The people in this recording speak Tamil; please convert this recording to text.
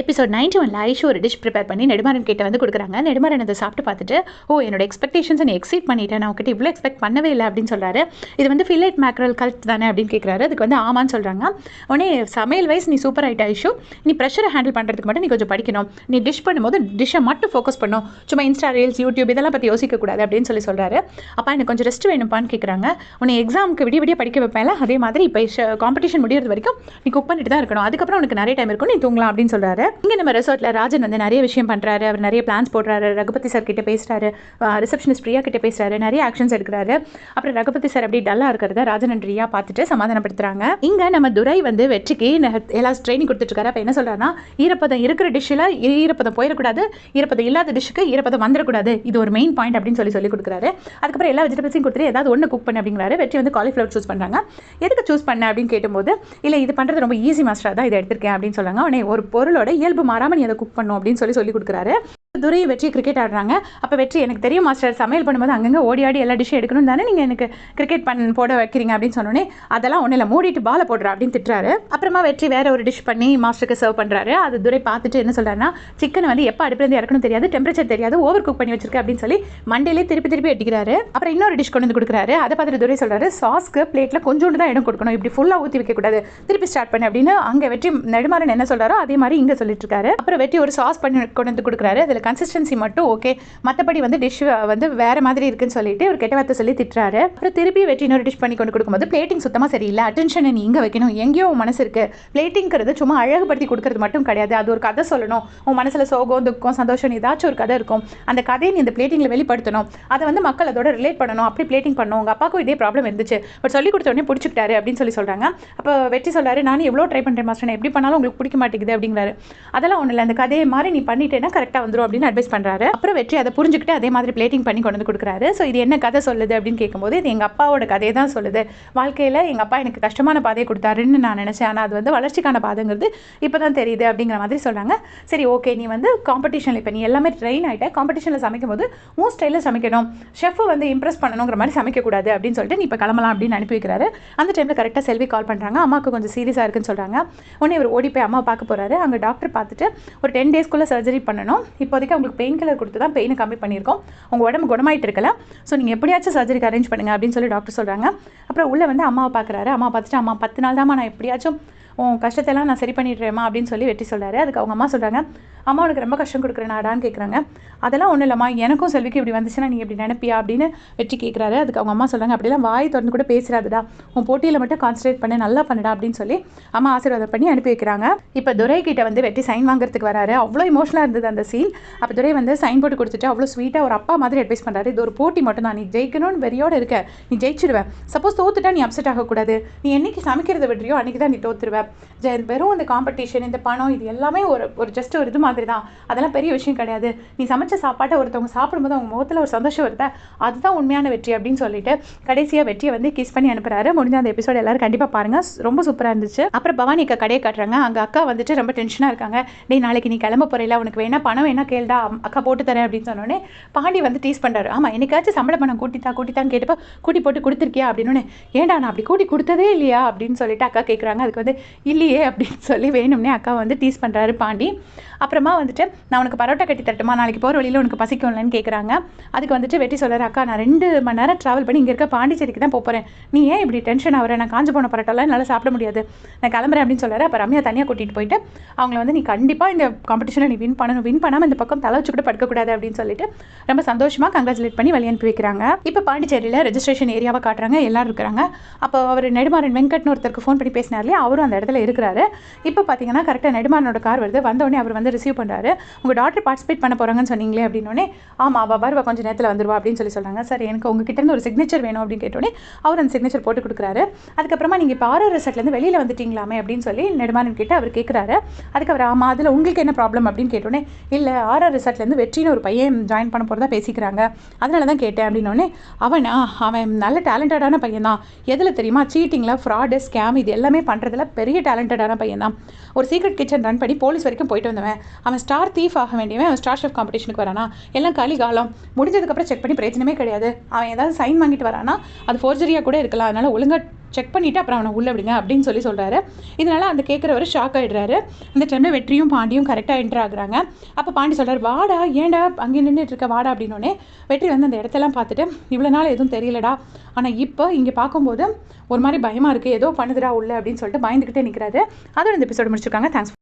எபிசோட் 91 ஐஷு ஒரு டிஷ் ப்ரிப்பேர் பண்ணி நெடுமாறன் கிட்ட வந்து கொடுக்குறாங்க. நெடுமாறன் அதை சாப்பிட்டு பார்த்துட்டு, என்னோட எக்ஸ்பெக்டேஷன்ஸை நீ எக்ஸீட் பண்ணிட்டேன், நான் உங்ககிட்ட இவ்வளோ எக்ஸ்பெக்ட் பண்ணவே இல்லை அப்படின்னு சொல்கிறாரு. இது வந்து ஃபில்லெட் மேக்ரல் கல்ட் தானே அப்படின்னு கேட்குறாரு. அதுக்கு வந்து ஆமான்னு சொல்கிறாங்க. உடனே சமையல் வைஸ் நீ சூப்பர் ஆகிட்ட ஐஷு, நீ ப்ரெஷரை ஹேண்டில் பண்ணுறதுக்கு மட்டும் நீ கொஞ்சம் படிக்கணும், நீ டிஷ் பண்ணும்போது டிஷ்ஷை மட்டும் ஃபோக்கஸ் பண்ணும், சும்மா இன்ஸ்டா ரீல்ஸ் யூடியூப் இதெல்லாம் பற்றி யோசிக்கக்கூடாது அப்படின்னு சொல்கிறாரு. அப்போ எனக்கு கொஞ்சம் ரெஸ்ட் வேணும்ப்பான்னு கேட்குறாங்க. உன்னை எக்ஸாமுக்கு விடிய படிக்க வைப்பேன், அதே மாதிரி இப்போ காம்படிஷன் முடியறது வரைக்கும் நீ குக் பண்ணிட்டு தான் இருக்கணும், அதுக்கப்புறம் உனக்கு நிறைய டைம் இருக்கும், நீ தூங்கலாம் அப்படின்னு சொல்கிறாரு. இங்கே நம்ம ரெசார்ட் ராஜன் வந்து நிறைய விஷயம் பண்றாரு, அவர் நிறைய பிளான்ஸ் போடுறாரு, ரகுபதி சார் கிட்ட பேசுறாரு, ரிசப்ஷனிஸ்ட் பிரியா கிட்ட பேசுறாரு, நிறைய ஆக்ஷன்ஸ் எடுக்கிறாரு. அப்புறம் ரகுபதி சார் அப்படி டல்லா இருக்கிறத ராஜன் அண்ட் ரியா பார்த்துட்டு சமாதானப்படுத்துறாங்க. இங்க நம்ம துரை வந்து வெற்றிக்கு எல்லாம் ட்ரைனிங் கொடுத்துட்டு இருக்காரு. அப்ப என்ன சொல்றாருன்னா, ஈரப்பதம் இருக்கிற டிஷ்ல ஈரப்பதம் போயிடக்கூடாது, ஈரப்பதம் இல்லாத டிஷ்ஷுக்கு ஈரப்பதம் வந்துடக்கூடாது, இது ஒரு மெயின் பாயிண்ட் அப்படின்னு சொல்லி கொடுக்குறாரு. அதுக்கப்புறம் எல்லா வெஜிடபிள்ஸையும் கொடுத்துட்டு ஏதாவது ஒன்று குக் பண்ணு அப்படிங்கிறாரு. வெற்றி வந்து காலிஃப்ளவர் சூஸ் பண்றாங்க. எதுக்கு சூஸ் பண்ண அப்படின்னு கேட்டும்போது, இல்லை இது பண்றது ரொம்ப ஈஸி மாஸ்டர் தான் இதை எடுத்திருக்கேன் அப்படின்னு சொல்றாங்க. உடனே ஒரு பொருளோட இயல்பு மாறாம நீ அதை குக் பண்ணும் அப்படின்னு சொல்லி கொடுக்குறாரு. துரை வெற்றி கிரிக்கெட் ஆடுறாங்க. அப்போ வெற்றி, எனக்கு தெரியும் மாஸ்டர், சமையல் பண்ணும்போது அங்கங்கே ஓடி ஆடி எல்லா டிஷ்ஷும் எடுக்கணும் தானே நீங்கள் எனக்கு கிரிக்கெட் போட வைக்கிறீங்க அப்படின்னு சொன்னோன்னே, அதெல்லாம் ஒன்றும் இல்லை, மூடிட்டு பாலை போடுறா அப்படின்னு திட்டுறாரு. அப்புறமா வெற்றி வேற ஒரு டிஷ் பண்ணி மாஸ்டருக்கு சர்வ் பண்ணுறாரு. அது துரை பார்த்துட்டு என்ன சொல்கிறாருன்னா, சிக்கன் வந்து எப்போ அடுப்புலேருந்து இறக்கணும் தெரியாது, டெம்பரேச்சர் தெரியாது, ஓவர் குக் பண்ணி வச்சிருக்கு அப்படின்னு சொல்லி மண்டையிலே திருப்பி எட்டிக்கிறாரு. அப்புறம் இன்னொரு டிஷ் கொண்டு வந்து கொடுக்குறாரு. அதை பார்த்துட்டு துரை சொல்கிறாரு, சாஸ்க்கு பிளேட்டில் கொஞ்சோண்டு தான் இடம் கொடுக்கணும், இப்படி ஃபுல்லாக ஊற்றி வைக்கக்கூடாது, திருப்பி ஸ்டார்ட் பண்ணு அப்படின்னு அங்கே வெற்றி நெடுமாறன் என்ன சொல்கிறாரோ அதே மாதிரி இங்கே சொல்லிட்டு இருக்காரு. அப்புறம் வெற்றி ஒரு சாஸ் பண்ணி கொண்டு வந்து கொடுக்குறாரு. அதில் கன்சிஸ்டன்சி மட்டும் ஓகே, மற்றபடி வந்து டிஷ் வந்து வேற மாதிரி இருக்குன்னு சொல்லிட்டு ஒரு கெட்ட வார்த்தை சொல்லி திட்டுறாரு. அப்புறம் திருப்பி வெற்றி இன்னொரு டிஷ் பண்ணி கொண்டு கொடுக்கும்போது, பிளேட்டிங் சுத்தமாக சரியில்லை, அட்டென்ஷனை நீ இங்கே வைக்கணும், எங்கேயோ உன் மனசு இருக்கு, பிளேட்டிங்கிறது சும்மா அழகுபடுத்தி கொடுக்கறது மட்டும் கிடையாது, அது ஒரு கதை சொல்லணும், உன் மனசில் சோகம் துக்கம் சந்தோஷம் ஏதாச்சும் ஒரு கதை இருக்கும், அந்த கதையை நீ இந்த பிளேட்டிங்கில் வெளிப்படுத்தணும், அதை வந்து மக்கள் அதோட ரிலேட் பண்ணணும், அப்படி பிளேட்டிங் பண்ணணும். உங்கள் அப்பாவுக்கும் இதே ப்ராப்ளம் இருந்துச்சு, பட் சொல்லி கொடுத்த உடனே பிடிச்சிக்கிட்டாரு அப்படின்னு சொல்கிறாங்க. அப்போ வெற்றி சொல்கிறாரு, நான் எவ்வளோ ட்ரை பண்ணுறேன் மாஸ்டர், நான் எப்படி பண்ணாலும் உங்களுக்கு பிடிக்க மாட்டேங்குது அப்படிங்கிறாரு. அதெல்லாம் ஒன்றும் இல்லை, அந்த கதையை மாதிரி நீ பண்ணிட்டேன்னா கரெக்டாக வந்துடும் அப்படின்னு அட்வைஸ் பண்ணுறாரு. அப்புறம் வெற்றி அதை புரிஞ்சுக்கிட்டு அதே மாதிரி பிளேட்டிங் பண்ணி கொண்டு வந்து கொடுக்குறாரு. ஸோ இது என்ன கதை சொல்லுது அப்படின்னு கேட்கும்போது, இது எங்கள் அப்பாவோட கதையை தான் சொல்லுது. வாழ்க்கையில் எங்கள் அப்பா எனக்கு கஷ்டமான பாதையை கொடுத்தாருன்னு நான் நினச்சேன், ஆனால் அது வந்து வளர்ச்சிக்கான பாதைங்கிறது இப்போ தான் தெரியுது அப்படிங்கிற மாதிரி சொல்கிறாங்க. சரி ஓகே, நீ வந்து காம்படிஷனில் இப்போ நீ எல்லாமே ட்ரெயின் ஆகிட்ட, காம்படிஷனில் சமைக்கும் போது உன் ஸ்டைலில் சமைக்கணும், ஷெஃப் வந்து இம்ப்ரெஸ் பண்ணணுங்கிற மாதிரி சமைக்கக்கூடாது அப்படின்னு சொல்லிட்டு நீ இப்போ கிளம்பலாம் அப்படின்னு அனுப்பி வைக்கிறாரு. அந்த டைமில் கரெக்டாக செல்வி கால் பண்ணுறாங்க. அம்மாவுக்கு கொஞ்சம் சீரியஸாக இருக்குன்னு சொல்கிறாங்க. உடனே இவர் ஓடி போய் அம்மா பார்க்க போகிறாரு. அங்கே டாக்டர் பார்த்துட்டு ஒரு 10 டேஸ்க்குள்ளே சர்ஜரி பண்ணணும், இப்போதைக்கு அவங்களுக்கு பெயின் கில்லர் கொடுத்து தான் பெயினை கம்மி பண்ணியிருக்கோம், உங்கள் உடம்பு குணமாயிட்டு இருக்கல, ஸோ நீங்கள் எப்படியாச்சும் சர்ஜரிக்கு அரேஞ்ச் பண்ணுங்க அப்படின்னு சொல்லி டாக்டர் சொல்கிறாங்க. அப்புறம் உள்ளே வந்து அம்மாவை பார்க்குறாரு. அம்மா பார்த்துட்டு, அம்மா 10 நாள் தான்மா, நான் எப்படியாச்சும் உன் கஷ்டத்தெல்லாம் நான் சரி பண்ணிடுறேம்மா அப்படின்னு சொல்லி வெற்றி சொல்கிறாரு. அதுக்கு அவங்க அம்மா சொல்கிறாங்க, அம்மா உனக்கு ரொம்ப கஷ்டம் கொடுக்குறேனாடான்னு கேட்குறாங்க. அதெல்லாம் ஒன்றும் இல்லைம்மா, எனக்கும் செல்விக்கு இப்படி வந்துச்சுன்னா நீ இப்படி நினைப்பியா அப்படின்னு வெற்றி கேட்குறாரு. அதுக்கு அவங்க அம்மா சொல்கிறாங்க, அப்படிலாம் வாய் திறந்து கூட பேசுறாதுடா, உன் போட்டியில் மட்டும் கான்சன்ட்ரேட் பண்ணி நல்லா பண்ணுடா அப்படின்னு சொல்லி அம்மா ஆசீர்வாதம் பண்ணி அனுப்பி வைக்கிறாங்க. இப்போ துரை கிட்ட வந்து வெற்றி சைன் வாங்குறதுக்கு வராரு. அவ்வளோ இமோஷனலாக இருந்தது அந்த சீன். அப்போ துரை வந்து சைன் போட்டு கொடுத்துட்டு அவ்வளோ ஸ்வீட்டாக ஒரு அப்பா மாதிரி அட்வைஸ் பண்ணுறாரு. இது ஒரு போட்டி மட்டும் தான், நீ ஜெயிக்கணும்னு வெறியோடு இருக்க, நீ ஜெயிச்சிருவேன், சப்போஸ் தோத்துட்டா நீ அப்செட் ஆகக்கூடாது, நீ என்னைக்கு சமைக்கிறத விடுறியோ அன்றைக்கி தான் நீ தோத்துருவேன், வெறும் இந்த காம்படிஷன் இந்த பணம் இது எல்லாமே ஒரு ஜஸ்ட் ஒரு இது மாதிரி தான், அதெல்லாம் பெரிய விஷயம் கிடையாது, நீ சமைச்ச சாப்பாட்டை ஒருத்தவங்க சாப்பிடும்போது அவங்க முகத்தில் ஒரு சந்தோஷம் வருதா, அதுதான் உண்மையான வெற்றி அப்படின்னு சொல்லிட்டு கடைசியாக வெற்றியை வந்து கிஸ் பண்ணி அனுப்புறாரு. முடிஞ்ச அந்த எபிசோட் எல்லாரும் கண்டிப்பாக பாருங்க, ரொம்ப சூப்பராக இருந்துச்சு. அப்புறம் பவானி அக்கா கடையை காட்டுறாங்க. அங்கே அக்கா வந்துட்டு ரொம்ப டென்ஷனாக இருக்காங்க. டேய் நாளைக்கு நீ கிளம்ப போறீல, உனக்கு வேணா பணம் வேணா கேள்டா, அக்கா போட்டு தரேன் அப்படின்னு சொன்னோடனே பாண்டி வந்து டீஸ் பண்ணுறாரு. ஆமாம், என்னைக்காச்சும் சம்பள பணம் கூட்டித்தான்னு கேட்டப்போ கூட்டி போட்டு கொடுத்துருக்கியா அப்படின்னு, ஏண்டா நான் அப்படி கூட்டி கொடுத்ததே இல்லையா அப்படின்னு சொல்லிட்டு அக்கா கேட்குறாங்க. அதுக்கு வந்து இல்லையே அப்படின்னு சொல்லி வேணும்னே அக்கா வந்து டீஸ் பண்ணுறாரு பாண்டி. அப்புறமா வந்துட்டு, நான் உனக்கு பரோட்டா கட்டி தட்டுமா, நாளைக்கு போகிற வழியில் உனக்கு பசிக்கும்லன்னு கேட்குறாங்க. அதுக்கு வந்துட்டு வெட்டி சொல்கிறார், அக்கா நான் 2 மணி நேரம் ட்ராவல் பண்ணி இங்கே இருக்க பாண்டிச்சேரிக்கு தான் போகிறேன், நீ ஏன் இப்படி டென்ஷன் ஆகிற, நான் காஞ்சு போன பரோட்டாலாம் என்னால் சாப்பிட முடியாது, நான் கிளம்புறேன் அப்படின்னு சொல்கிறாரு. அப்போ ரம்யா தனியாக கூட்டிகிட்டு போயிட்டு அவங்கள வந்து, நீ கண்டிப்பாக இந்த காம்படிஷனில் நீ வின் பண்ணணும், வின் பண்ணாமல் இந்த பக்கம் தலை வச்சு கூட படுக்கக்கூடாது அப்படின்னு சொல்லிட்டு ரொம்ப சந்தோஷமாக கங்க்ராச்சுலேட் பண்ணி வழி அனுப்பி வைக்கிறாங்க. இப்போ பாண்டிச்சேரியில் ரெஜிஸ்ட்ரேஷன் ஏரியாவை காட்டுறாங்க, எல்லாரும் இருக்கிறாங்க. அப்போ அவர் நெடுமாறன் வெங்கட்னு ஒருத்தருக்கு ஃபோன் பண்ணி பேசினார் இல்லையா, அவரும் அந்த இடத்துல இருக்கிறாரு. இப்போ பார்த்தீங்கன்னா கரெக்டாக நெடுமாறனோட கார் வருது. வந்தோடனே அவர் வந்து ரிசீவ் பண்ணுறாரு. உங்கள் டாக்டர் பார்ட்டிசிபேட் பண்ண போகிறாங்கன்னு சொன்னீங்களே அப்படின்னோடனே, ஆமாம் அவள் வருவா கொஞ்சம் நேரத்தில் வந்துருவா அப்படின்னு சொல்கிறாங்க. சார் எனக்கு உங்ககிட்ட இருந்து ஒரு சிக்னேச்சர் வேணும் அப்படின்னு கேட்டோடனே அவர் அந்த சிக்னேச்சர் போட்டு கொடுக்குறாரு. அதுக்கப்புறமா நீங்கள் இப்போ ஆர்ஆர் ரிசார்ட்லேருந்து வெளியில் வந்துட்டீங்களாமே அப்படின்னு சொல்லி நெடுமாறன் கிட்ட அவர் கேட்குறாரு. அதுக்கு அவர் ஆமாம் அதில் உங்களுக்கு என்ன ப்ராப்ளம் அப்படின்னு கேட்டோடனே, இல்லை ஆர்ஆர் ரிசார்ட்லேருந்து வெற்றின்னு ஒரு பையன் ஜாயின் பண்ண போகிறதா பேசிக்கிறாங்க, அதனால தான் கேட்டேன் அப்படின்னோடனே, அவன் நல்ல டேலண்டடான பையன் தான், எதில் தெரியுமா, சீட்டிங்கில் ஃப்ராடு ஸ்கேம் இது எல்லாமே பண்ணுறதுல பெரிய டேலண்டடான பையன் தான், ஒரு சீக்ரெட் கிச்சன் ரன் பண்ணி போலீஸ் வரைக்கும் போயிட்டு வந்தவன், அவன் ஸ்டார் தீஃப் ஆக வேண்டியவன், அவன் ஸ்டார் ஷெஃப் காம்படிஷனுக்கு வரானா, எல்லாம் காலி காலம் முடிஞ்சதுக்கப்புறம் செக் பண்ணி பிரச்சனையே கிடையாது, அவன் ஏதாவது சைன் வாங்கிட்டு வரானா அது ஃபோர்ஜரியாக கூட இருக்கலாம், அதனால் ஒழுங்காக செக் பண்ணிவிட்டு அப்புறம் அவனை உள்ளே விடுங்க அப்படின்னு சொல்கிறாரு. இதனால் அந்த கேட்குறவர் ஷாக் ஆகிடுறாரு. இந்த டைமில் வெற்றியும் பாண்டியும் கரெக்டாக என்ட்ரு ஆகுறாங்க. அப்போ பாண்டி சொல்கிறார், வாடா ஏன்டா அங்கே நின்றுட்டு இருக்க வாடா அப்படின்னோடனே வெற்றி வந்து அந்த இடத்தெல்லாம் பார்த்துட்டு, இவ்வளோ நாள் எதுவும் தெரியலடா, ஆனால் இப்போ இங்கே பார்க்கும்போது ஒரு மாதிரி பயமாக இருக்குது, ஏதோ பண்ணுதுடா உள்ள அப்படின்னு சொல்லிட்டு பயந்துக்கிட்டே நிற்கிறாரு. அதோட இந்த எபிசோடு முடிச்சிருக்காங்க. தேங்க்ஸ்.